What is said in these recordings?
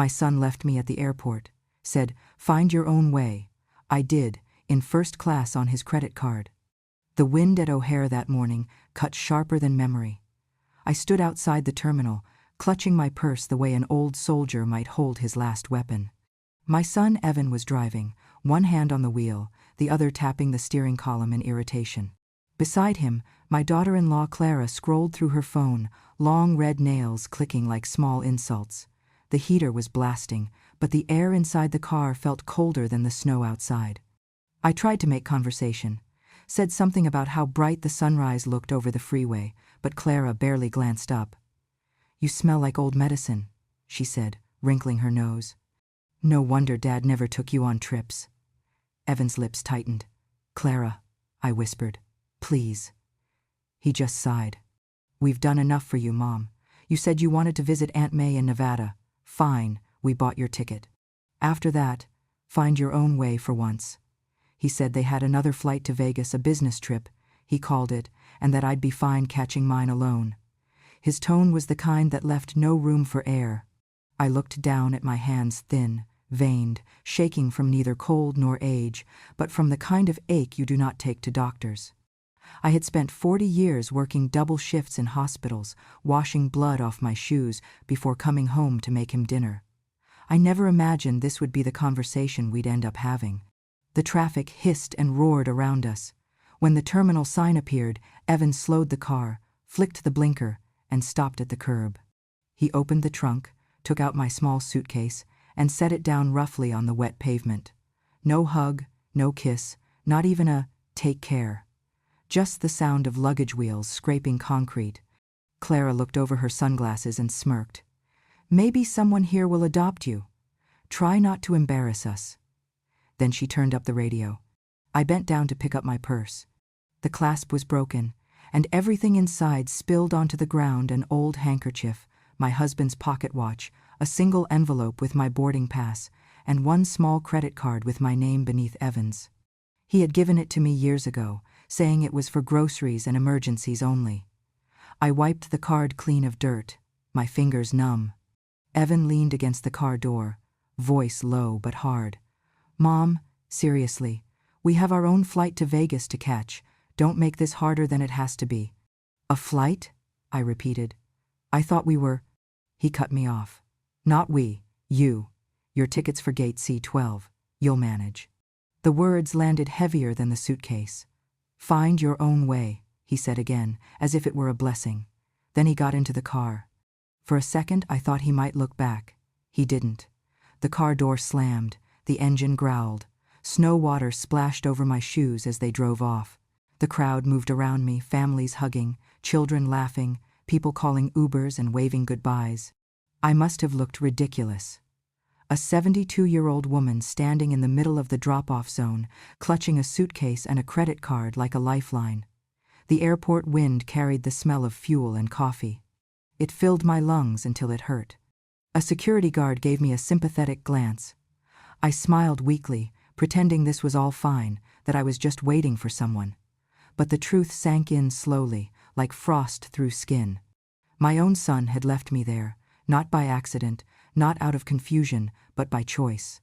My son left me at the airport. Said, "Find your own way." I did, in first class on his credit card. The wind at O'Hare that morning cut sharper than memory. I stood outside the terminal, clutching my purse the way an old soldier might hold his last weapon. My son Evan was driving, one hand on the wheel, the other tapping the steering column in irritation. Beside him, my daughter-in-law Clara scrolled through her phone, long red nails clicking like small insults. The heater was blasting, but the air inside the car felt colder than the snow outside. I tried to make conversation, said something about how bright the sunrise looked over the freeway, but Clara barely glanced up. "You smell like old medicine," she said, wrinkling her nose. "No wonder Dad never took you on trips." Evan's lips tightened. "Clara," I whispered, "please." He just sighed. "We've done enough for you, Mom. You said you wanted to visit Aunt May in Nevada. Fine, we bought your ticket. After that, find your own way for once." He said they had another flight to Vegas, a business trip, he called it, and that I'd be fine catching mine alone. His tone was the kind that left no room for air. I looked down at my hands, thin, veined, shaking from neither cold nor age, but from the kind of ache you do not take to doctors. I had spent 40 years working double shifts in hospitals, washing blood off my shoes before coming home to make him dinner. I never imagined this would be the conversation we'd end up having. The traffic hissed and roared around us. When the terminal sign appeared, Evan slowed the car, flicked the blinker, and stopped at the curb. He opened the trunk, took out my small suitcase, and set it down roughly on the wet pavement. No hug, no kiss, not even a "take care." Just the sound of luggage wheels scraping concrete. Clara looked over her sunglasses and smirked. "Maybe someone here will adopt you. Try not to embarrass us." Then she turned up the radio. I bent down to pick up my purse. The clasp was broken, and everything inside spilled onto the ground: an old handkerchief, my husband's pocket watch, a single envelope with my boarding pass, and one small credit card with my name beneath Evan's. He had given it to me years ago, saying it was for groceries and emergencies only. I wiped the card clean of dirt, my fingers numb. Evan leaned against the car door, voice low but hard. "Mom, seriously, we have our own flight to Vegas to catch. Don't make this harder than it has to be." "A flight?" I repeated. "I thought we were—" He cut me off. "Not we, you. Your ticket's for gate C12. You'll manage." The words landed heavier than the suitcase. "Find your own way," he said again, as if it were a blessing. Then he got into the car. For a second I thought he might look back. He didn't. The car door slammed, the engine growled. Snow water splashed over my shoes as they drove off. The crowd moved around me, families hugging, children laughing, people calling Ubers and waving goodbyes. I must have looked ridiculous. A 72-year-old woman standing in the middle of the drop-off zone, clutching a suitcase and a credit card like a lifeline. The airport wind carried the smell of fuel and coffee. It filled my lungs until it hurt. A security guard gave me a sympathetic glance. I smiled weakly, pretending this was all fine, that I was just waiting for someone. But the truth sank in slowly, like frost through skin. My own son had left me there, not by accident, not out of confusion, but by choice.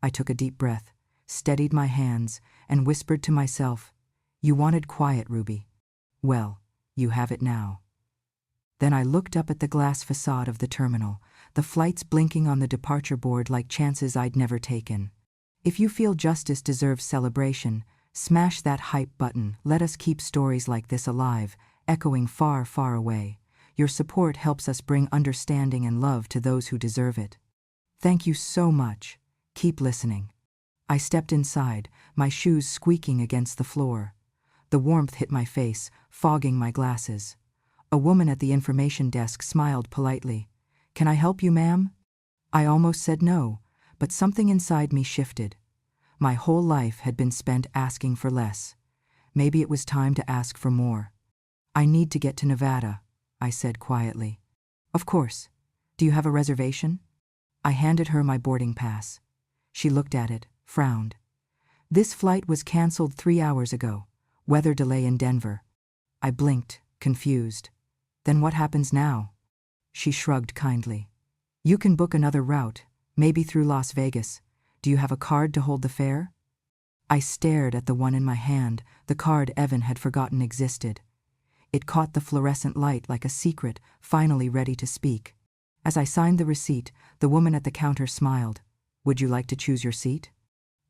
I took a deep breath, steadied my hands, and whispered to myself, "You wanted quiet, Ruby. Well, you have it now." Then I looked up at the glass facade of the terminal, the flights blinking on the departure board like chances I'd never taken. If you feel justice deserves celebration, smash that hype button. Let us keep stories like this alive, echoing far, far away. Your support helps us bring understanding and love to those who deserve it. Thank you so much. Keep listening. I stepped inside, my shoes squeaking against the floor. The warmth hit my face, fogging my glasses. A woman at the information desk smiled politely. "Can I help you, ma'am?" I almost said no, but something inside me shifted. My whole life had been spent asking for less. Maybe it was time to ask for more. "I need to get to Nevada," I said quietly. "Of course. Do you have a reservation?" I handed her my boarding pass. She looked at it, frowned. "This flight was canceled 3 hours ago. Weather delay in Denver." I blinked, confused. "Then what happens now?" She shrugged kindly. "You can book another route, Maybe through Las Vegas. Do you have a card to hold the fare? I stared at the one in my hand, the card Evan had forgotten existed. It caught the fluorescent light like a secret, finally ready to speak. As I signed the receipt, the woman at the counter smiled. Would you like to choose your seat?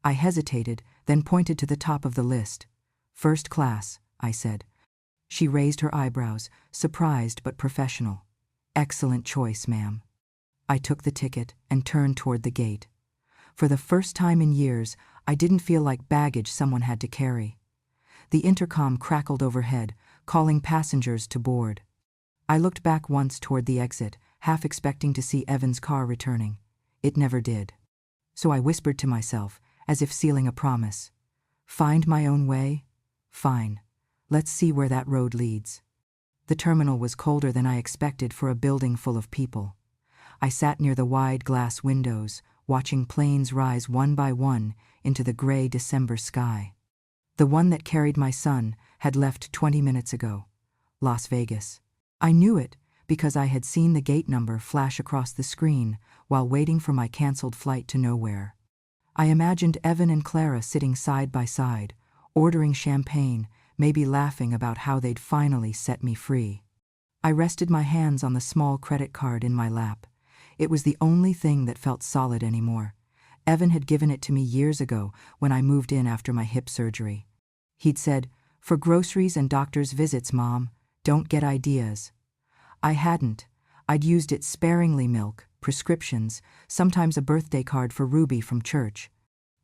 I hesitated, then pointed to the top of the list. First class, I said. She raised her eyebrows, surprised but professional. Excellent choice, ma'am. I took the ticket and turned toward the gate. For the first time in years, I didn't feel like baggage someone had to carry. The intercom crackled overhead, calling passengers to board. I looked back once toward the exit, half expecting to see Evan's car returning. It never did. So I whispered to myself, as if sealing a promise. Find my own way? Fine. Let's see where that road leads. The terminal was colder than I expected for a building full of people. I sat near the wide glass windows, watching planes rise one by one into the gray December sky. The one that carried my son had left 20 minutes ago. Las Vegas. I knew it because I had seen the gate number flash across the screen while waiting for my canceled flight to nowhere. I imagined Evan and Clara sitting side by side, ordering champagne, maybe laughing about how they'd finally set me free. I rested my hands on the small credit card in my lap. It was the only thing that felt solid anymore. Evan had given it to me years ago when I moved in after my hip surgery. He'd said, "For groceries and doctor's visits, Mom, don't get ideas." I hadn't. I'd used it sparingly: milk, prescriptions, sometimes a birthday card for Ruby from church.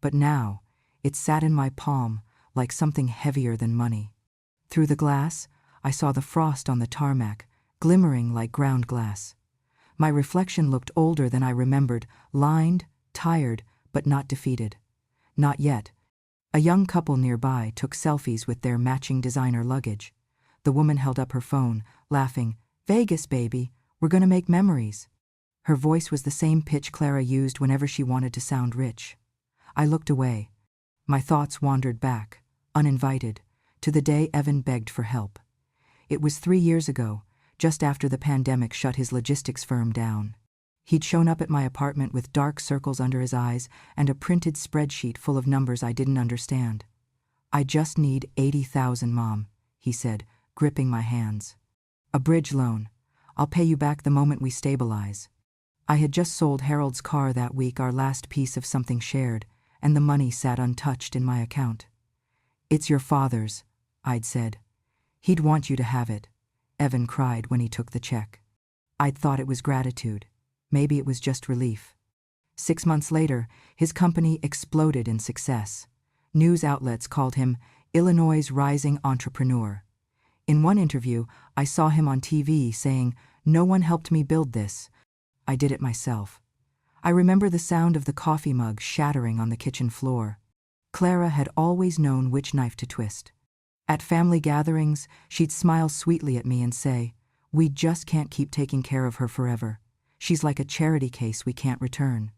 But now, it sat in my palm like something heavier than money. Through the glass, I saw the frost on the tarmac, glimmering like ground glass. My reflection looked older than I remembered, lined, tired, but not defeated. Not yet. A young couple nearby took selfies with their matching designer luggage. The woman held up her phone, laughing. "Vegas, baby, we're gonna make memories." Her voice was the same pitch Clara used whenever she wanted to sound rich. I looked away. My thoughts wandered back, uninvited, to the day Evan begged for help. It was 3 years ago, just after the pandemic shut his logistics firm down. He'd shown up at my apartment with dark circles under his eyes and a printed spreadsheet full of numbers I didn't understand. "I just need 80,000, Mom," he said, gripping my hands. "A bridge loan. I'll pay you back the moment we stabilize." I had just sold Harold's car that week, our last piece of something shared, and the money sat untouched in my account. "It's your father's," I'd said. "He'd want you to have it," Evan cried when he took the check. I'd thought it was gratitude. Maybe it was just relief. 6 months later, his company exploded in success. News outlets called him Illinois' rising entrepreneur. In one interview, I saw him on TV saying, "No one helped me build this. I did it myself." I remember the sound of the coffee mug shattering on the kitchen floor. Clara had always known which knife to twist. At family gatherings, she'd smile sweetly at me and say, "We just can't keep taking care of her forever. She's like a charity case we can't return."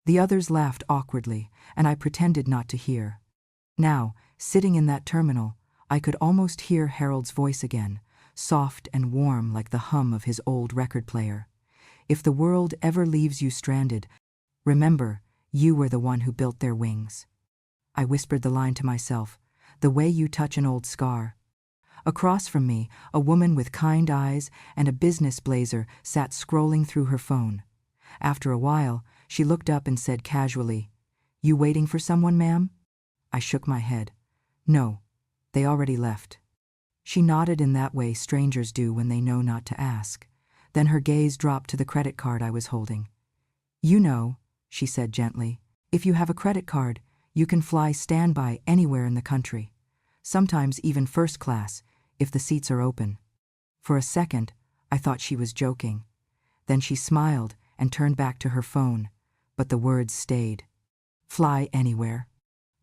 The others laughed awkwardly, and I pretended not to hear. Now, sitting in that terminal, I could almost hear Harold's voice again, soft and warm like the hum of his old record player. "If the world ever leaves you stranded, remember, you were the one who built their wings." I whispered the line to myself, "The way you touch an old scar." Across from me, a woman with kind eyes and a business blazer sat scrolling through her phone. After a while, she looked up and said casually, "You waiting for someone, ma'am?" I shook my head. "No, they already left." She nodded in that way strangers do when they know not to ask. Then her gaze dropped to the credit card I was holding. "You know," she said gently, "if you have a credit card, you can fly standby anywhere in the country. Sometimes even first class, if the seats are open." For a second, I thought she was joking. Then she smiled and turned back to her phone, but the words stayed. "Fly anywhere."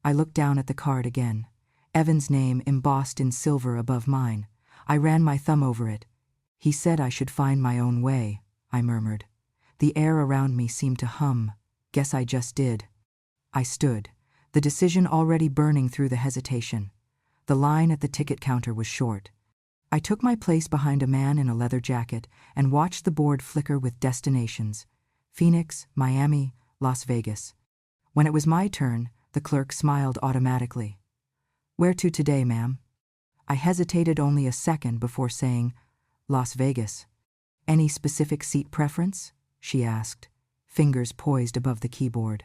I looked down at the card again. Evan's name embossed in silver above mine. I ran my thumb over it. "He said I should find my own way," I murmured. The air around me seemed to hum. Guess I just did. I stood, the decision already burning through the hesitation. The line at the ticket counter was short. I took my place behind a man in a leather jacket and watched the board flicker with destinations: Phoenix, Miami, Las Vegas. When it was my turn, the clerk smiled automatically. Where to today, ma'am? I hesitated only a second before saying, Las Vegas. Any specific seat preference? She asked, fingers poised above the keyboard.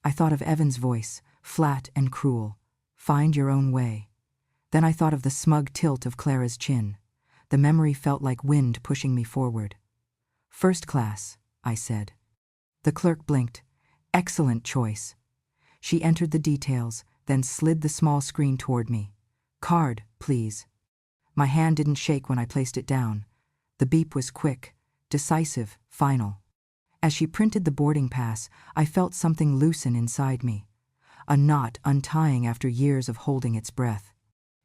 I thought of Evan's voice, flat and cruel. Find your own way. Then I thought of the smug tilt of Clara's chin. The memory felt like wind pushing me forward. First class, I said. The clerk blinked. Excellent choice. She entered the details, then slid the small screen toward me. Card, please. My hand didn't shake when I placed it down. The beep was quick, decisive, final. As she printed the boarding pass, I felt something loosen inside me. A knot untying after years of holding its breath.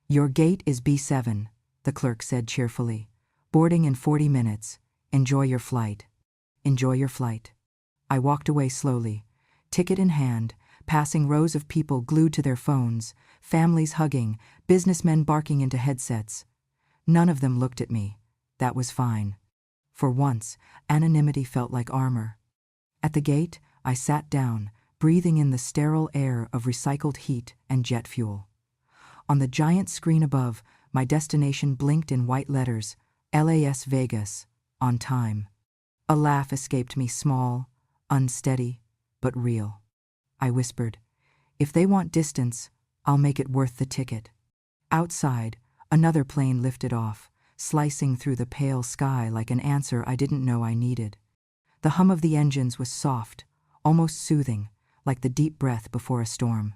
Your gate is B7, the clerk said cheerfully. Boarding in 40 minutes. Enjoy your flight. Enjoy your flight. I walked away slowly, ticket in hand, passing rows of people glued to their phones, families hugging, businessmen barking into headsets. None of them looked at me. That was fine. For once, anonymity felt like armor. At the gate, I sat down, breathing in the sterile air of recycled heat and jet fuel. On the giant screen above, my destination blinked in white letters, LAS Vegas, on time. A laugh escaped me, small, unsteady, but real. I whispered, if they want distance, I'll make it worth the ticket. Outside, another plane lifted off, slicing through the pale sky like an answer I didn't know I needed. The hum of the engines was soft, almost soothing, like the deep breath before a storm.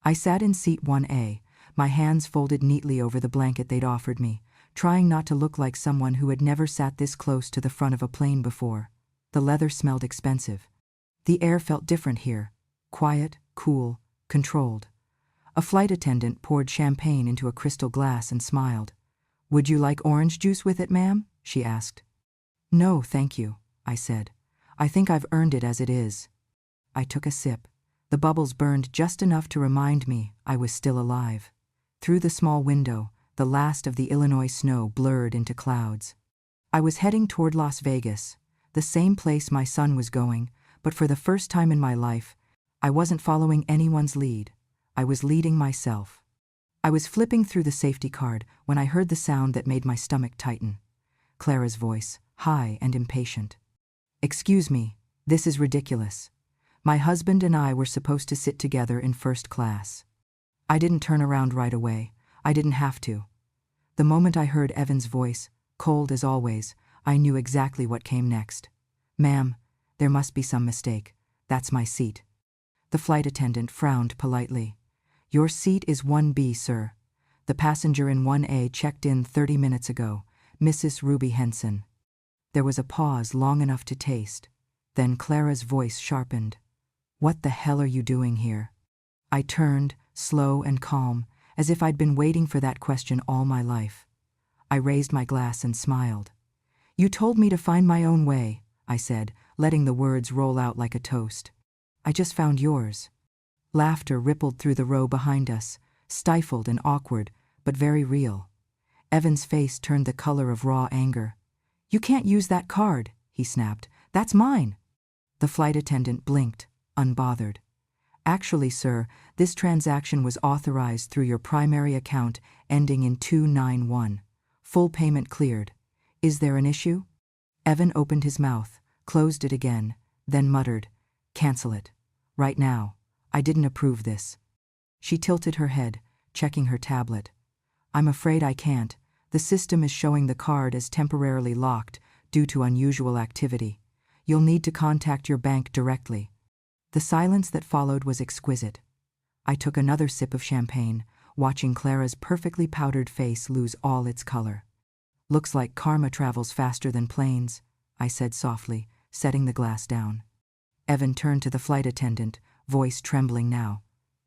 I sat in seat 1A, my hands folded neatly over the blanket they'd offered me, trying not to look like someone who had never sat this close to the front of a plane before. The leather smelled expensive. The air felt different here, quiet, cool, controlled. A flight attendant poured champagne into a crystal glass and smiled. Would you like orange juice with it, ma'am? She asked. No, thank you, I said. I think I've earned it as it is. I took a sip. The bubbles burned just enough to remind me I was still alive. Through the small window, the last of the Illinois snow blurred into clouds. I was heading toward Las Vegas, the same place my son was going, but for the first time in my life, I wasn't following anyone's lead. I was leading myself. I was flipping through the safety card when I heard the sound that made my stomach tighten. Clara's voice, high and impatient. Excuse me, this is ridiculous. My husband and I were supposed to sit together in first class. I didn't turn around right away. I didn't have to. The moment I heard Evan's voice, cold as always, I knew exactly what came next. Ma'am, there must be some mistake. That's my seat. The flight attendant frowned politely. Your seat is 1B, sir. The passenger in 1A checked in 30 minutes ago, Mrs. Ruby Henson. There was a pause long enough to taste. Then Clara's voice sharpened. What the hell are you doing here? I turned, slow and calm, as if I'd been waiting for that question all my life. I raised my glass and smiled. You told me to find my own way, I said, letting the words roll out like a toast. I just found yours. Laughter rippled through the row behind us, stifled and awkward, but very real. Evan's face turned the color of raw anger. You can't use that card, he snapped. That's mine. The flight attendant blinked, unbothered. Actually, sir, this transaction was authorized through your primary account ending in 291. Full payment cleared. Is there an issue? Evan opened his mouth, closed it again, then muttered, Cancel it. Right now. I didn't approve this. She tilted her head, checking her tablet. I'm afraid I can't. The system is showing the card as temporarily locked due to unusual activity. You'll need to contact your bank directly. The silence that followed was exquisite. I took another sip of champagne, watching Clara's perfectly powdered face lose all its color. Looks like karma travels faster than planes, I said softly, setting the glass down. Evan turned to the flight attendant, voice trembling now.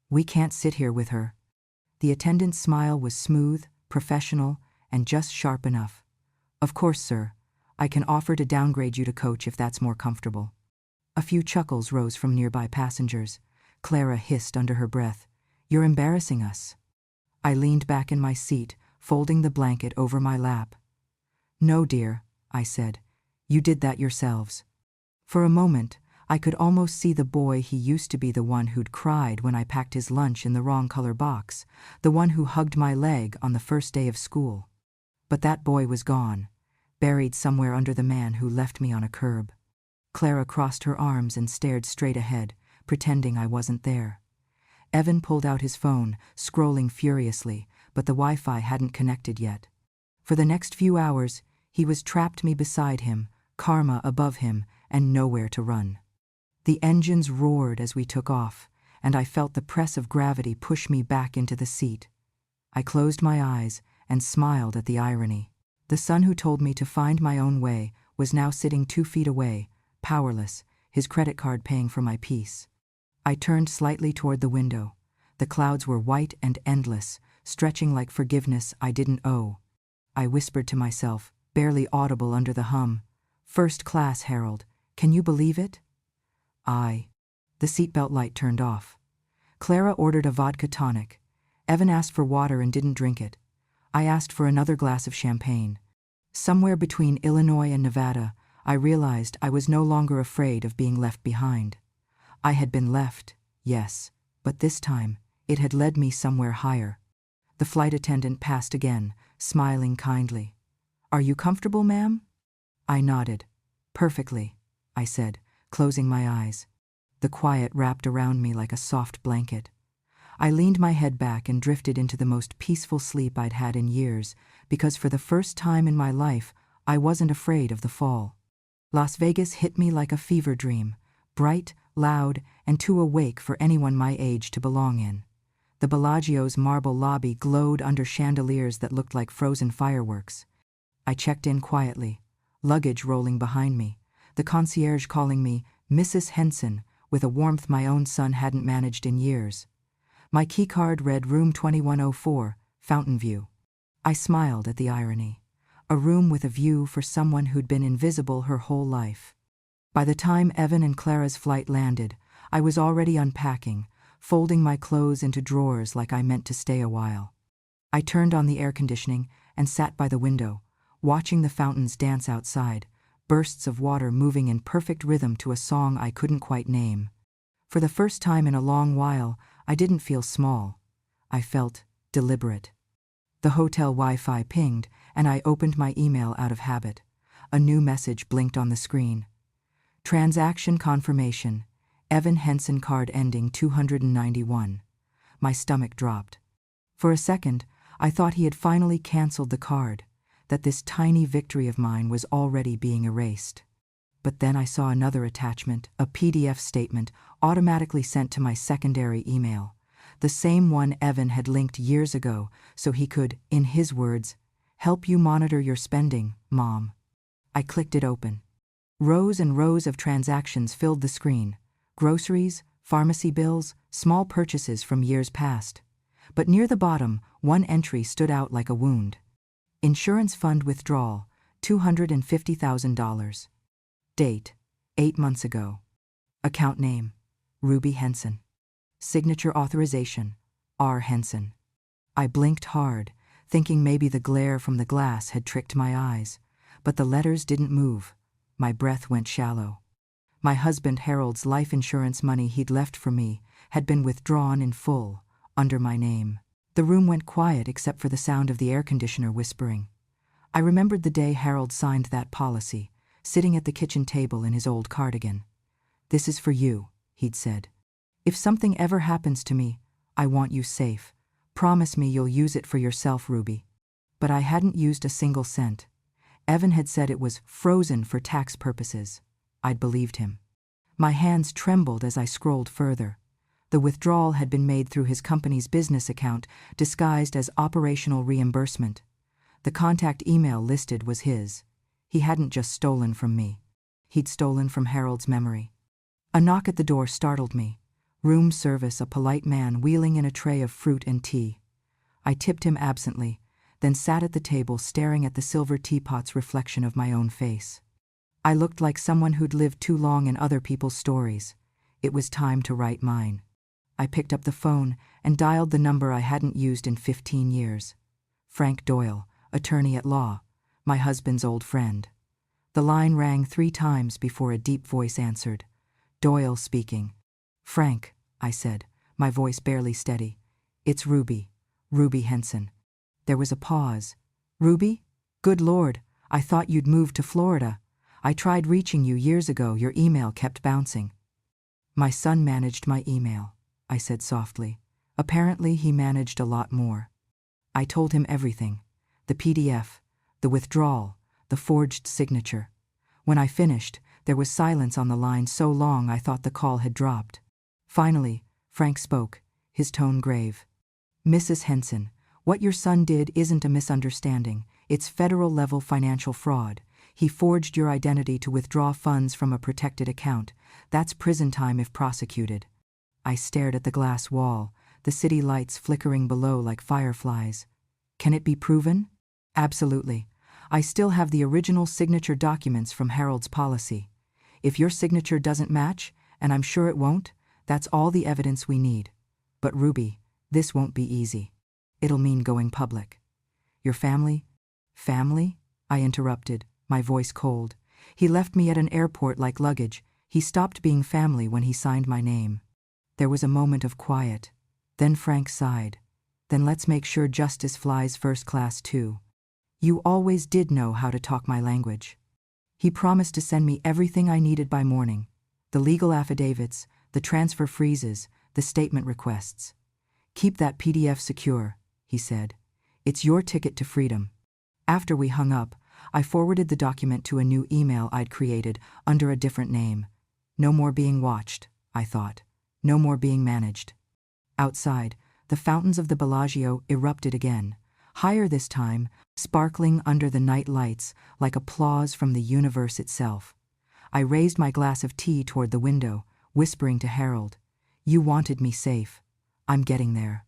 We can't sit here with her. The attendant's smile was smooth, professional, and just sharp enough. Of course, sir. I can offer to downgrade you to coach if that's more comfortable. A few chuckles rose from nearby passengers. Clara hissed under her breath, You're embarrassing us. I leaned back in my seat, folding the blanket over my lap. No, dear, I said. You did that yourselves. For a moment, I could almost see the boy he used to be, the one who'd cried when I packed his lunch in the wrong color box, the one who hugged my leg on the first day of school. But that boy was gone, buried somewhere under the man who left me on a curb. Clara crossed her arms and stared straight ahead, pretending I wasn't there. Evan pulled out his phone, scrolling furiously, but the Wi-Fi hadn't connected yet. For the next few hours, he was trapped me beside him, karma above him, and nowhere to run. The engines roared as we took off, and I felt the press of gravity push me back into the seat. I closed my eyes and smiled at the irony. The son who told me to find my own way was now sitting 2 feet away, powerless, his credit card paying for my peace. I turned slightly toward the window. The clouds were white and endless, stretching like forgiveness I didn't owe. I whispered to myself, barely audible under the hum, "First class, Harold. Can you believe it?" The seatbelt light turned off. Clara ordered a vodka tonic. Evan asked for water and didn't drink it. I asked for another glass of champagne. Somewhere between Illinois and Nevada, I realized I was no longer afraid of being left behind. I had been left, yes, but this time, it had led me somewhere higher. The flight attendant passed again, smiling kindly. "Are you comfortable, ma'am?" I nodded. "Perfectly," I said, closing my eyes. The quiet wrapped around me like a soft blanket. I leaned my head back and drifted into the most peaceful sleep I'd had in years, because for the first time in my life, I wasn't afraid of the fall. Las Vegas hit me like a fever dream, bright, loud, and too awake for anyone my age to belong in. The Bellagio's marble lobby glowed under chandeliers that looked like frozen fireworks. I checked in quietly, luggage rolling behind me, the concierge calling me Mrs. Henson with a warmth my own son hadn't managed in years. My keycard read room 2104, Fountain View. I smiled at the irony. A room with a view for someone who'd been invisible her whole life. By the time Evan and Clara's flight landed, I was already unpacking, folding my clothes into drawers like I meant to stay a while. I turned on the air conditioning and sat by the window, watching the fountains dance outside, bursts of water moving in perfect rhythm to a song I couldn't quite name. For the first time in a long while, I didn't feel small. I felt deliberate. The hotel Wi-Fi pinged, and I opened my email out of habit. A new message blinked on the screen. Transaction confirmation. Evan Henson, card ending 291. My stomach dropped. For a second, I thought he had finally canceled the card, that this tiny victory of mine was already being erased. But then I saw another attachment, a PDF statement, automatically sent to my secondary email. The same one Evan had linked years ago, so he could, in his words, help you monitor your spending, Mom. I clicked it open. Rows and rows of transactions filled the screen. Groceries, pharmacy bills, small purchases from years past. But near the bottom, one entry stood out like a wound. Insurance fund withdrawal, $250,000. Date, 8 months ago. Account name, Ruby Henson. Signature authorization, R. Henson. I blinked hard, thinking maybe the glare from the glass had tricked my eyes, but the letters didn't move. My breath went shallow. My husband Harold's life insurance money he'd left for me had been withdrawn in full, under my name. The room went quiet except for the sound of the air conditioner whispering. I remembered the day Harold signed that policy, sitting at the kitchen table in his old cardigan. "This is for you," he'd said. "If something ever happens to me, I want you safe. Promise me you'll use it for yourself, Ruby." But I hadn't used a single cent. Evan had said it was frozen for tax purposes. I'd believed him. My hands trembled as I scrolled further. The withdrawal had been made through his company's business account, disguised as operational reimbursement. The contact email listed was his. He hadn't just stolen from me. He'd stolen from Harold's memory. A knock at the door startled me. Room service, a polite man wheeling in a tray of fruit and tea. I tipped him absently, then sat at the table staring at the silver teapot's reflection of my own face. I looked like someone who'd lived too long in other people's stories. It was time to write mine. I picked up the phone and dialed the number I hadn't used in 15 years. Frank Doyle, attorney at law, my husband's old friend. The line rang 3 times before a deep voice answered. Doyle speaking. Frank, I said, my voice barely steady. It's Ruby. Ruby Henson. There was a pause. Ruby? Good Lord, I thought you'd moved to Florida. I tried reaching you years ago, your email kept bouncing. My son managed my email, I said softly. Apparently he managed a lot more. I told him everything. The PDF, the withdrawal, the forged signature. When I finished, there was silence on the line so long I thought the call had dropped. Finally, Frank spoke, his tone grave. Mrs. Henson, what your son did isn't a misunderstanding. It's federal-level financial fraud. He forged your identity to withdraw funds from a protected account. That's prison time if prosecuted. I stared at the glass wall, the city lights flickering below like fireflies. Can it be proven? Absolutely. I still have the original signature documents from Harold's policy. If your signature doesn't match, and I'm sure it won't, that's all the evidence we need. But Ruby, this won't be easy. It'll mean going public. Your family? Family? I interrupted, my voice cold. He left me at an airport like luggage. He stopped being family when he signed my name. There was a moment of quiet. Then Frank sighed. Then let's make sure justice flies first class too. You always did know how to talk my language. He promised to send me everything I needed by morning. The legal affidavits, the transfer freezes, the statement requests. Keep that PDF secure, he said. It's your ticket to freedom. After we hung up, I forwarded the document to a new email I'd created under a different name. No more being watched, I thought. No more being managed. Outside, the fountains of the Bellagio erupted again, higher this time, sparkling under the night lights like applause from the universe itself. I raised my glass of tea toward the window, whispering to Harold, "You wanted me safe. I'm getting there."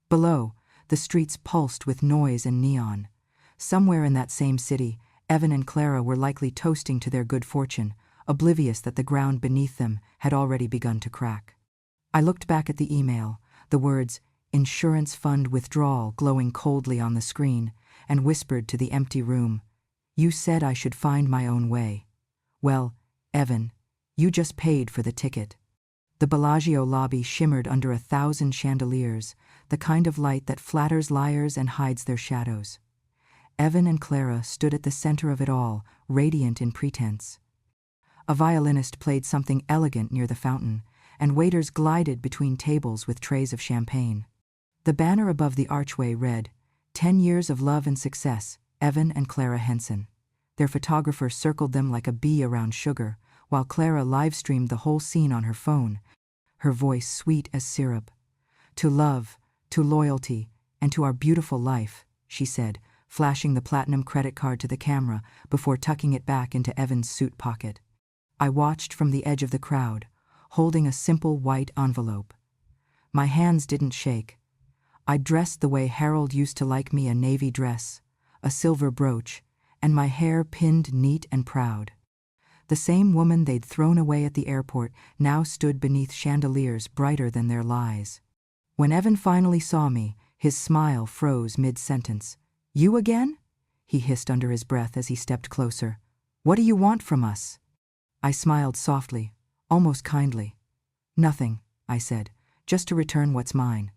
Below, the streets pulsed with noise and neon. Somewhere in that same city, Evan and Clara were likely toasting to their good fortune, oblivious that the ground beneath them had already begun to crack. I looked back at the email, the words, "Insurance Fund Withdrawal" glowing coldly on the screen, and whispered to the empty room, "You said I should find my own way. Well, Evan, you just paid for the ticket." The Bellagio lobby shimmered under 1,000 chandeliers, the kind of light that flatters liars and hides their shadows. Evan and Clara stood at the center of it all, radiant in pretense. A violinist played something elegant near the fountain, and waiters glided between tables with trays of champagne. The banner above the archway read, 10 years of love and success, Evan and Clara Henson. Their photographer circled them like a bee around sugar, while Clara live-streamed the whole scene on her phone, her voice sweet as syrup. "To love, to loyalty, and to our beautiful life," she said, flashing the platinum credit card to the camera before tucking it back into Evan's suit pocket. I watched from the edge of the crowd, holding a simple white envelope. My hands didn't shake. I'd dressed the way Harold used to like me, a navy dress, a silver brooch, and my hair pinned neat and proud. The same woman they'd thrown away at the airport now stood beneath chandeliers brighter than their lies. When Evan finally saw me, his smile froze mid-sentence. "You again?" he hissed under his breath as he stepped closer. "What do you want from us?" I smiled softly, almost kindly. "Nothing," I said, "just to return what's mine."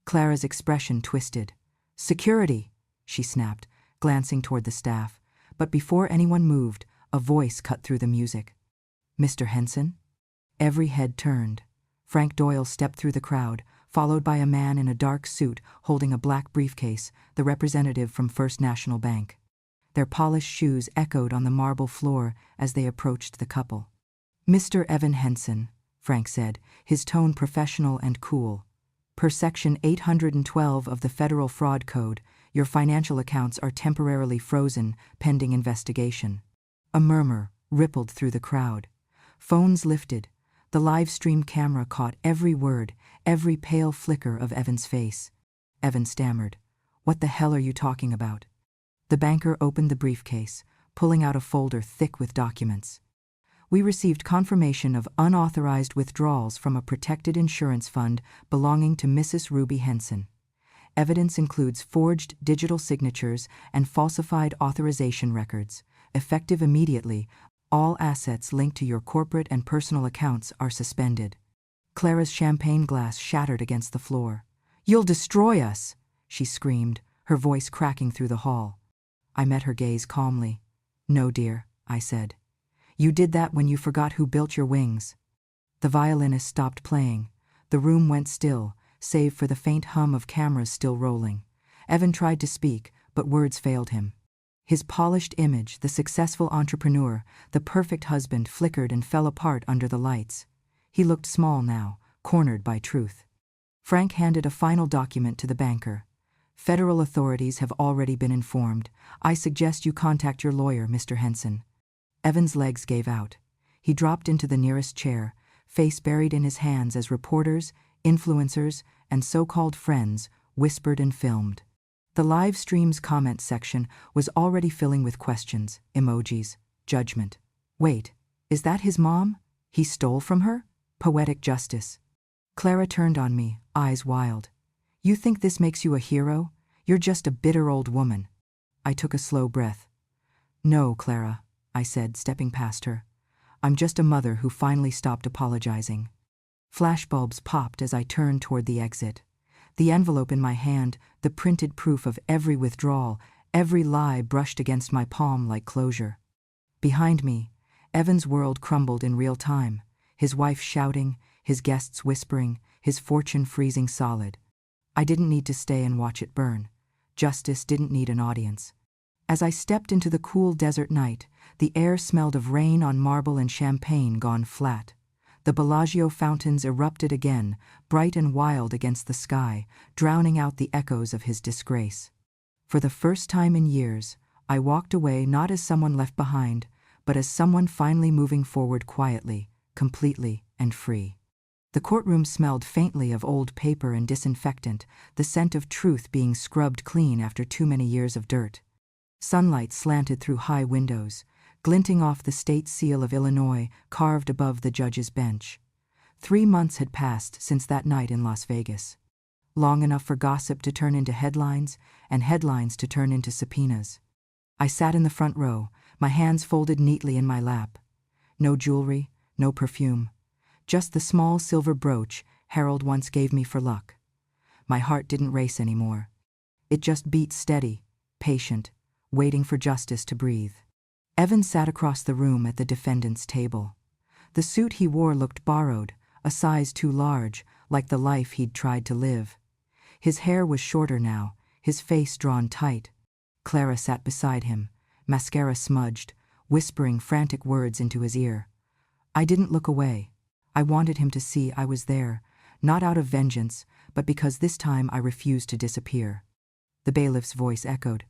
Clara's expression twisted. "Security," she snapped, glancing toward the staff. But before anyone moved, a voice cut through the music. "Mr. Henson?" Every head turned. Frank Doyle stepped through the crowd, followed by a man in a dark suit holding a black briefcase, the representative from First National Bank. Their polished shoes echoed on the marble floor as they approached the couple. "Mr. Evan Henson," Frank said, his tone professional and cool. "Per Section 812 of the Federal Fraud Code, your financial accounts are temporarily frozen pending investigation." A murmur rippled through the crowd. Phones lifted. The live stream camera caught every word, every pale flicker of Evan's face. Evan stammered, "What the hell are you talking about?" The banker opened the briefcase, pulling out a folder thick with documents. "We received confirmation of unauthorized withdrawals from a protected insurance fund belonging to Mrs. Ruby Henson. Evidence includes forged digital signatures and falsified authorization records, effective immediately, All assets linked to your corporate and personal accounts are suspended. Clara's champagne glass shattered against the floor. "You'll destroy us!" she screamed, her voice cracking through the hall. I met her gaze calmly. "No, dear," I said. "You did that when you forgot who built your wings." The violinist stopped playing. The room went still, save for the faint hum of cameras still rolling. Evan tried to speak, but words failed him. His polished image, the successful entrepreneur, the perfect husband, flickered and fell apart under the lights. He looked small now, cornered by truth. Frank handed a final document to the banker. "Federal authorities have already been informed. I suggest you contact your lawyer, Mr. Henson." Evan's legs gave out. He dropped into the nearest chair, face buried in his hands as reporters, influencers, and so-called friends whispered and filmed. The live stream's comment section was already filling with questions, emojis, judgment. Wait, is that his mom? He stole from her? Poetic justice. Clara turned on me, eyes wild. "You think this makes you a hero? You're just a bitter old woman." I took a slow breath. "No, Clara," I said, stepping past her. "I'm just a mother who finally stopped apologizing." Flashbulbs popped as I turned toward the exit. The envelope in my hand, the printed proof of every withdrawal, every lie brushed against my palm like closure. Behind me, Evan's world crumbled in real time, his wife shouting, his guests whispering, his fortune freezing solid. I didn't need to stay and watch it burn. Justice didn't need an audience. As I stepped into the cool desert night, the air smelled of rain on marble and champagne gone flat. The Bellagio fountains erupted again, bright and wild against the sky, drowning out the echoes of his disgrace. For the first time in years, I walked away not as someone left behind, but as someone finally moving forward quietly, completely, and free. The courtroom smelled faintly of old paper and disinfectant, the scent of truth being scrubbed clean after too many years of dirt. Sunlight slanted through high windows, glinting off the state seal of Illinois carved above the judge's bench. 3 months had passed since that night in Las Vegas. Long enough for gossip to turn into headlines, and headlines to turn into subpoenas. I sat in the front row, my hands folded neatly in my lap. No jewelry, no perfume. Just the small silver brooch Harold once gave me for luck. My heart didn't race anymore. It just beat steady, patient, waiting for justice to breathe. Evan sat across the room at the defendant's table. The suit he wore looked borrowed, a size too large, like the life he'd tried to live. His hair was shorter now, his face drawn tight. Clara sat beside him, mascara smudged, whispering frantic words into his ear. I didn't look away. I wanted him to see I was there, not out of vengeance, but because this time I refused to disappear. The bailiff's voice echoed.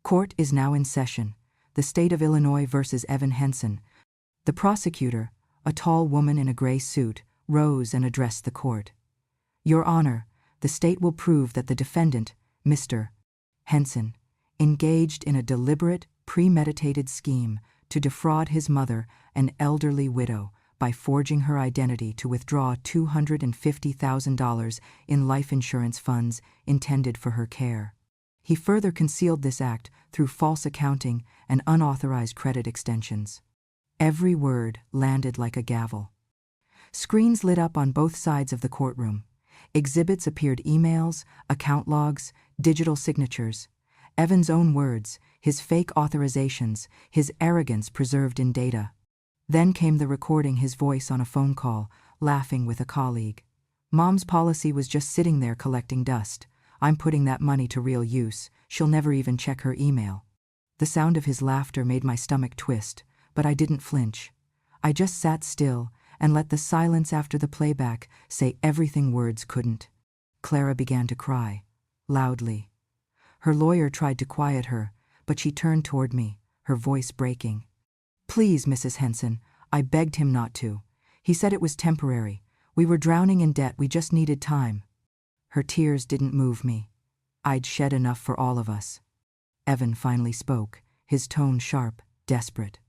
"Court is now in session. The state of Illinois versus Evan Henson." The prosecutor, a tall woman in a gray suit, rose and addressed the court. "Your Honor, the state will prove that the defendant, Mr. Henson, engaged in a deliberate, premeditated scheme to defraud his mother, an elderly widow, by forging her identity to withdraw $250,000 in life insurance funds intended for her care. He further concealed this act through false accounting and unauthorized credit extensions." Every word landed like a gavel. Screens lit up on both sides of the courtroom. Exhibits appeared: emails, account logs, digital signatures. Evan's own words, his fake authorizations, his arrogance preserved in data. Then came the recording, his voice on a phone call, laughing with a colleague. "Mom's policy was just sitting there collecting dust. I'm putting that money to real use. She'll never even check her email." The sound of his laughter made my stomach twist, but I didn't flinch. I just sat still and let the silence after the playback say everything words couldn't. Clara began to cry, loudly. Her lawyer tried to quiet her, but she turned toward me, her voice breaking. "Please, Mrs. Henson," I begged him not to. "He said it was temporary. We were drowning in debt, we just needed time." Her tears didn't move me. I'd shed enough for all of us. Evan finally spoke, his tone sharp, desperate.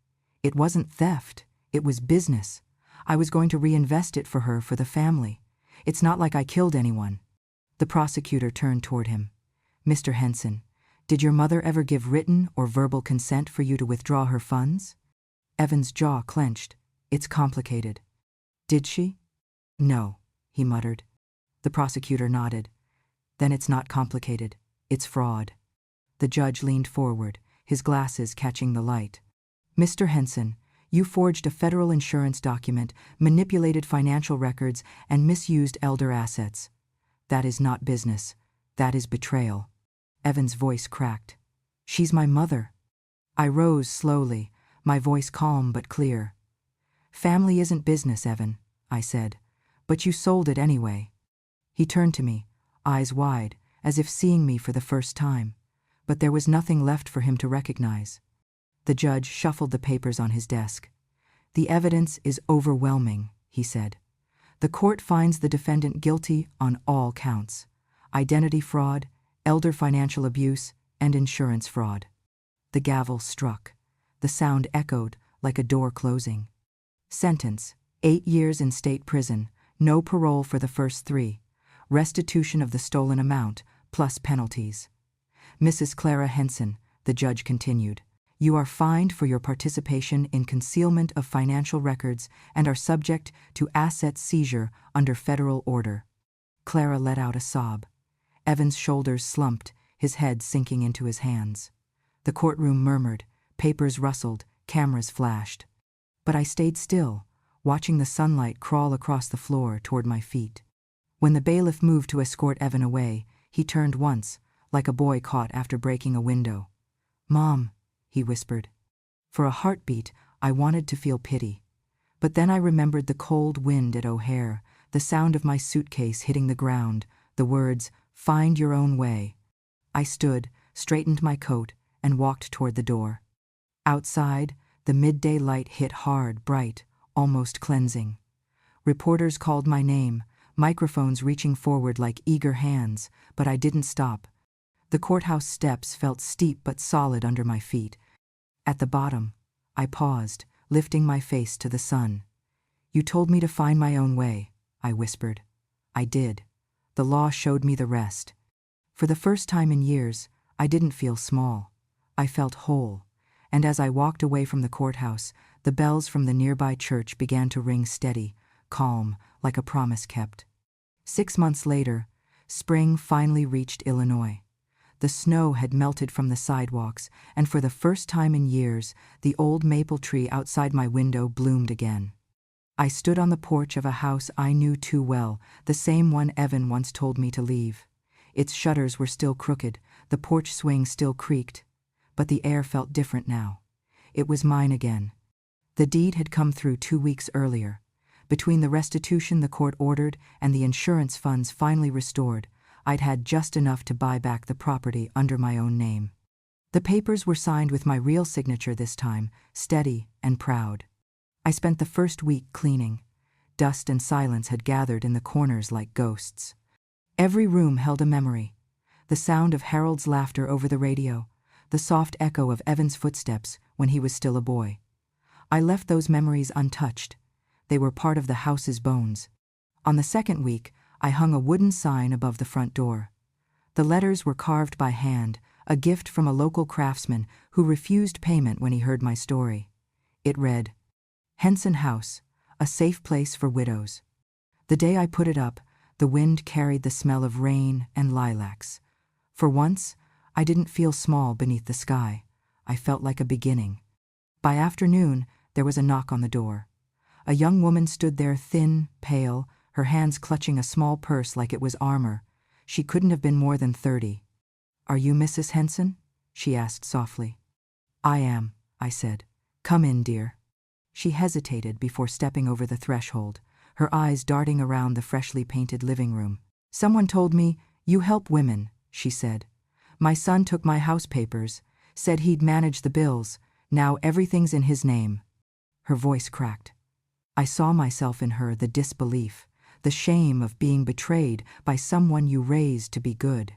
"It wasn't theft, it was business. I was going to reinvest it for her, for the family. It's not like I killed anyone." The prosecutor turned toward him. "Mr. Henson, did your mother ever give written or verbal consent for you to withdraw her funds?" Evan's jaw clenched. It's complicated. Did she? No, he muttered. The prosecutor nodded. Then it's not complicated. It's fraud. The judge leaned forward, his glasses catching the light. Mr. Henson, you forged a federal insurance document, manipulated financial records, and misused elder assets. That is not business. That is betrayal. Evan's voice cracked. She's my mother. I rose slowly, my voice calm but clear. Family isn't business, Evan, I said. But you sold it anyway. He turned to me, eyes wide, as if seeing me for the first time. But there was nothing left for him to recognize. The judge shuffled the papers on his desk. The evidence is overwhelming, he said. The court finds the defendant guilty on all counts: identity fraud, elder financial abuse, and insurance fraud. The gavel struck. The sound echoed like a door closing. Sentence: 8 years in state prison, no parole for the first 3, restitution of the stolen amount, plus penalties. Mrs. Clara Henson, the judge continued, you are fined for your participation in concealment of financial records and are subject to asset seizure under federal order. Clara let out a sob. Evan's shoulders slumped, his head sinking into his hands. The courtroom murmured, papers rustled, cameras flashed. But I stayed still, watching the sunlight crawl across the floor toward my feet. When the bailiff moved to escort Evan away, he turned once, like a boy caught after breaking a window. Mom, he whispered. For a heartbeat, I wanted to feel pity. But then I remembered the cold wind at O'Hare, the sound of my suitcase hitting the ground, the words, "Find your own way." I stood, straightened my coat, and walked toward the door. Outside, the midday light hit hard, bright, almost cleansing. Reporters called my name, microphones reaching forward like eager hands, but I didn't stop. The courthouse steps felt steep but solid under my feet. At the bottom, I paused, lifting my face to the sun. You told me to find my own way, I whispered. I did. The law showed me the rest. For the first time in years, I didn't feel small. I felt whole. And as I walked away from the courthouse, the bells from the nearby church began to ring steady, calm, like a promise kept. 6 months later, spring finally reached Illinois. The snow had melted from the sidewalks, and for the first time in years, the old maple tree outside my window bloomed again. I stood on the porch of a house I knew too well, the same one Evan once told me to leave. Its shutters were still crooked, the porch swing still creaked, but the air felt different now. It was mine again. The deed had come through 2 weeks earlier. Between the restitution the court ordered and the insurance funds finally restored, I'd had just enough to buy back the property under my own name. The papers were signed with my real signature this time, steady and proud. I spent the first week cleaning. Dust and silence had gathered in the corners like ghosts. Every room held a memory. The sound of Harold's laughter over the radio, the soft echo of Evan's footsteps when he was still a boy. I left those memories untouched. They were part of the house's bones. On the second week, I hung a wooden sign above the front door. The letters were carved by hand, a gift from a local craftsman who refused payment when he heard my story. It read, Henson House, a safe place for widows. The day I put it up, the wind carried the smell of rain and lilacs. For once, I didn't feel small beneath the sky. I felt like a beginning. By afternoon, there was a knock on the door. A young woman stood there, thin, pale, her hands clutching a small purse like it was armor. She couldn't have been more than 30. Are you Mrs. Henson? She asked softly. I am, I said. Come in, dear. She hesitated before stepping over the threshold, her eyes darting around the freshly painted living room. Someone told me, you help women, she said. My son took my house papers, said he'd manage the bills. Now everything's in his name. Her voice cracked. I saw myself in her, the disbelief, the shame of being betrayed by someone you raised to be good.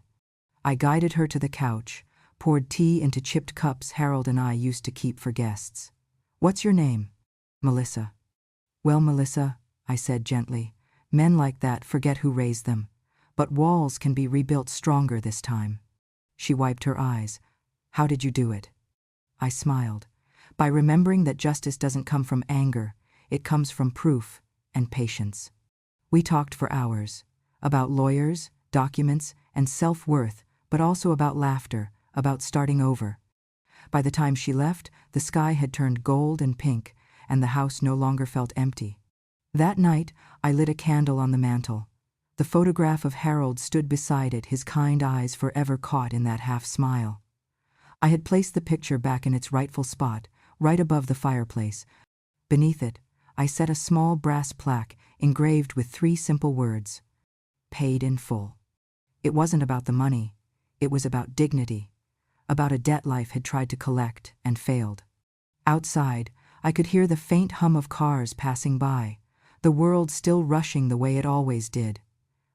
I guided her to the couch, poured tea into chipped cups Harold and I used to keep for guests. What's your name? Melissa. Well, Melissa, I said gently, men like that forget who raised them, but walls can be rebuilt stronger this time. She wiped her eyes. How did you do it? I smiled. by remembering that justice doesn't come from anger, it comes from proof and patience. We talked for hours, about lawyers, documents, and self-worth, but also about laughter, about starting over. By the time she left, the sky had turned gold and pink, and the house no longer felt empty. That night, I lit a candle on the mantel. The photograph of Harold stood beside it, his kind eyes forever caught in that half-smile. I had placed the picture back in its rightful spot, right above the fireplace. Beneath it, I set a small brass plaque engraved with 3 simple words: paid in full. It wasn't about the money. It was about dignity, about a debt life had tried to collect and failed. Outside, I could hear the faint hum of cars passing by, the world still rushing the way it always did.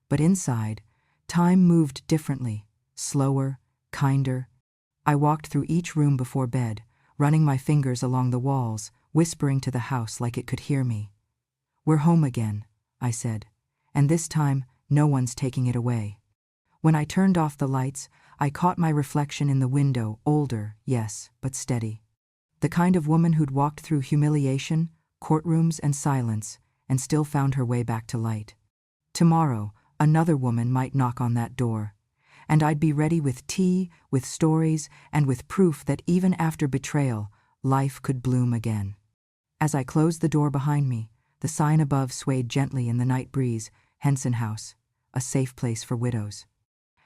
But inside, time moved differently, slower, kinder. I walked through each room before bed, running my fingers along the walls, whispering to the house like it could hear me. "We're home again," I said, "and this time, no one's taking it away." When I turned off the lights, I caught my reflection in the window, older, yes, but steady. The kind of woman who'd walked through humiliation, courtrooms, and silence, and still found her way back to light. Tomorrow, another woman might knock on that door, and I'd be ready with tea, with stories, and with proof that even after betrayal, life could bloom again. As I closed the door behind me, the sign above swayed gently in the night breeze, Henson House, a safe place for widows.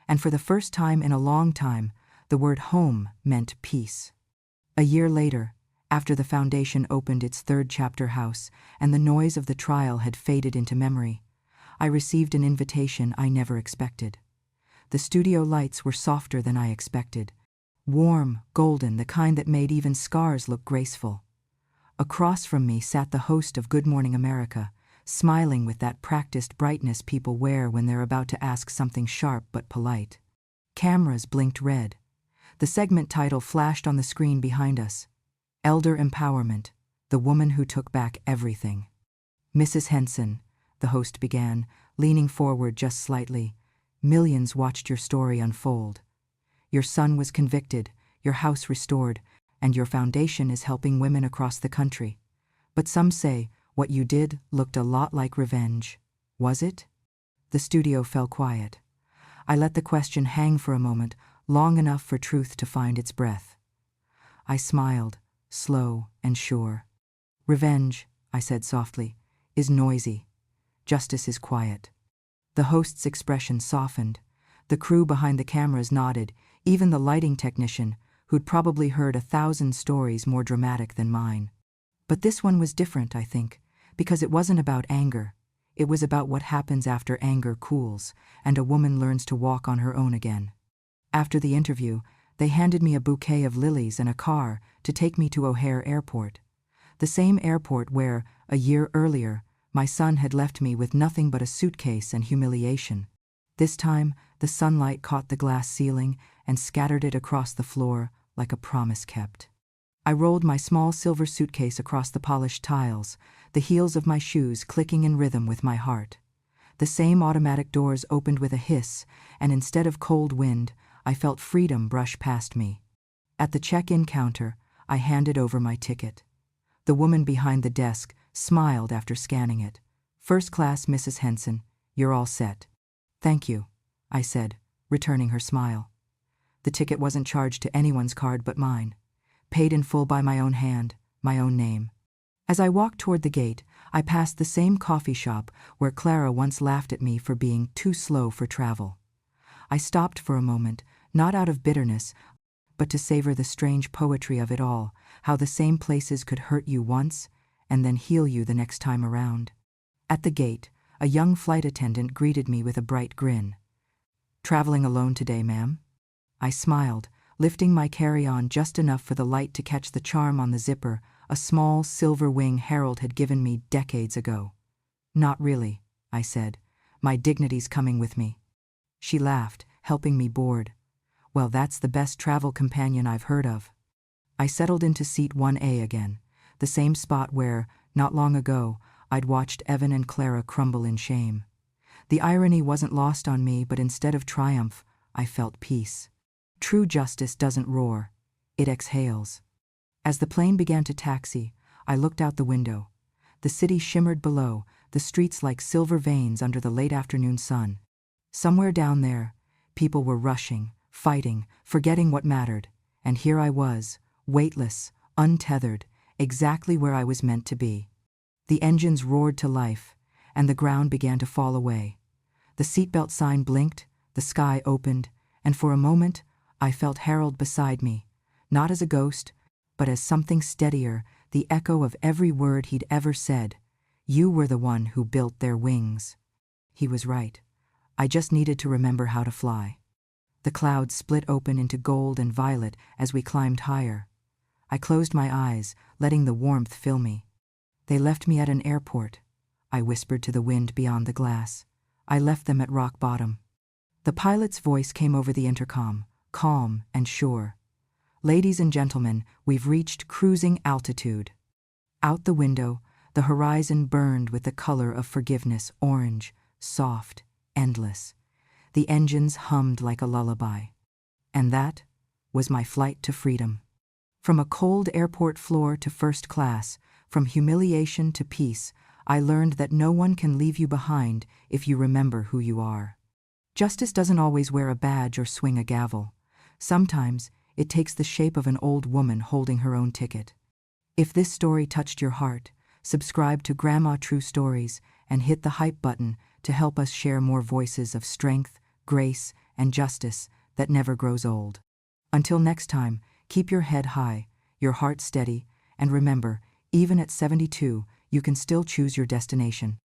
And for the first time in a long time, the word home meant peace. A year later, after the foundation opened its 3rd chapter house and the noise of the trial had faded into memory, I received an invitation I never expected. The studio lights were softer than I expected. Warm, golden, the kind that made even scars look graceful. Across from me sat the host of Good Morning America, smiling with that practiced brightness people wear when they're about to ask something sharp but polite. Cameras blinked red. The segment title flashed on the screen behind us: Elder Empowerment, the woman who took back everything. "Mrs. Henson," the host began, leaning forward just slightly, "millions watched your story unfold. Your son was convicted, your house restored, and your foundation is helping women across the country. But some say what you did looked a lot like revenge. Was it?" The studio fell quiet. I let the question hang for a moment, long enough for truth to find its breath. I smiled, slow and sure. "Revenge," I said softly, "is noisy. Justice is quiet." The host's expression softened. The crew behind the cameras nodded, even the lighting technician, who'd probably heard 1,000 stories more dramatic than mine. But this one was different, I think, because it wasn't about anger. It was about what happens after anger cools and a woman learns to walk on her own again. After the interview, they handed me a bouquet of lilies and a car to take me to O'Hare Airport, the same airport where, a year earlier, my son had left me with nothing but a suitcase and humiliation. This time, the sunlight caught the glass ceiling and scattered it across the floor like a promise kept. I rolled my small silver suitcase across the polished tiles, the heels of my shoes clicking in rhythm with my heart. The same automatic doors opened with a hiss, and instead of cold wind, I felt freedom brush past me. At the check-in counter, I handed over my ticket. The woman behind the desk smiled after scanning it. "First class, Mrs. Henson. You're all set." "Thank you," I said, returning her smile. The ticket wasn't charged to anyone's card but mine, paid in full by my own hand, my own name. As I walked toward the gate, I passed the same coffee shop where Clara once laughed at me for being too slow for travel. I stopped for a moment, not out of bitterness, but to savor the strange poetry of it all, how the same places could hurt you once and then heal you the next time around. At the gate, a young flight attendant greeted me with a bright grin. "Traveling alone today, ma'am?" I smiled, lifting my carry-on just enough for the light to catch the charm on the zipper, a small silver wing Harold had given me decades ago. "Not really," I said. "My dignity's coming with me." She laughed, helping me board. "Well, that's the best travel companion I've heard of." I settled into seat 1A again, the same spot where, not long ago, I'd watched Evan and Clara crumble in shame. The irony wasn't lost on me, but instead of triumph, I felt peace. True justice doesn't roar. It exhales. As the plane began to taxi, I looked out the window. The city shimmered below, the streets like silver veins under the late afternoon sun. Somewhere down there, people were rushing, fighting, forgetting what mattered, and here I was, weightless, untethered, exactly where I was meant to be. The engines roared to life, and the ground began to fall away. The seatbelt sign blinked, the sky opened, and for a moment, I felt Harold beside me, not as a ghost, but as something steadier, the echo of every word he'd ever said. You were the one who built their wings. He was right. I just needed to remember how to fly. The clouds split open into gold and violet as we climbed higher. I closed my eyes, letting the warmth fill me. They left me at an airport. I whispered to the wind beyond the glass. I left them at rock bottom. The pilot's voice came over the intercom, calm and sure. Ladies and gentlemen, we've reached cruising altitude. Out the window, the horizon burned with the color of forgiveness, orange, soft, endless. The engines hummed like a lullaby. And that was my flight to freedom. From a cold airport floor to first class, from humiliation to peace, I learned that no one can leave you behind if you remember who you are. Justice doesn't always wear a badge or swing a gavel. Sometimes it takes the shape of an old woman holding her own ticket. If this story touched your heart, subscribe to Grandma True Stories and hit the hype button to help us share more voices of strength, grace, and justice that never grows old. Until next time, keep your head high, your heart steady, and remember, even at 72, you can still choose your destination.